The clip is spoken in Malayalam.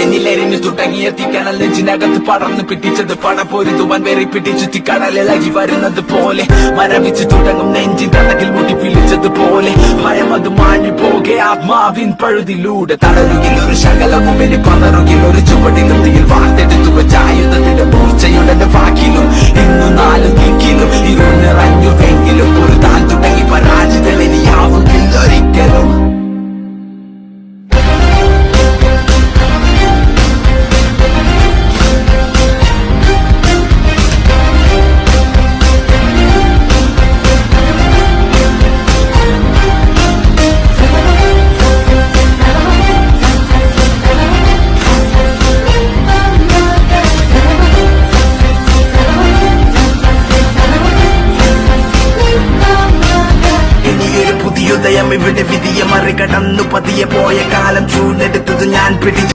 എന്നിലെരിഞ്ഞു തുടങ്ങിയ തീക്കണൽ നെഞ്ചിനകത്ത് പടർന്നു പിടിച്ചത് പടപൊരുതുവാൻ വേറി പിടിച്ചു കടലിളകി വരുന്നത് പോലെ മരവിച്ചു തുടങ്ങും നെഞ്ചിൻ കടകിൽ മുട്ടി പിടിച്ചതുപോലെ ഭയം അത് മാഞ്ഞു പോകെ ആത്മാവിൻ പഴുതിലൂടെ തളരുകിൽ ഒരു ശകലവും ഇനി പതറുകിൽ ഒരു ചുവടി നിർത്തിയിൽ വാർത്തെടുത്തു വെച്ച ആയുധത്തിന്റെ മൂർച്ചയുടെ വാക്കിലും ഇന്നു നാലും ദിക്കിലും ഇരുൾ നിറഞ്ഞുവെങ്കിലും ഒരു താൻ തുടങ്ങി പരാജിതനിയാവുകില്ല ഒരിക്കലും. ഉദയം ഇവിടെ വിധിയെ മറികടന്നു പതിയെ പോയ കാലം ചൂടെടുത്തത് ഞാൻ പിടിച്ചു.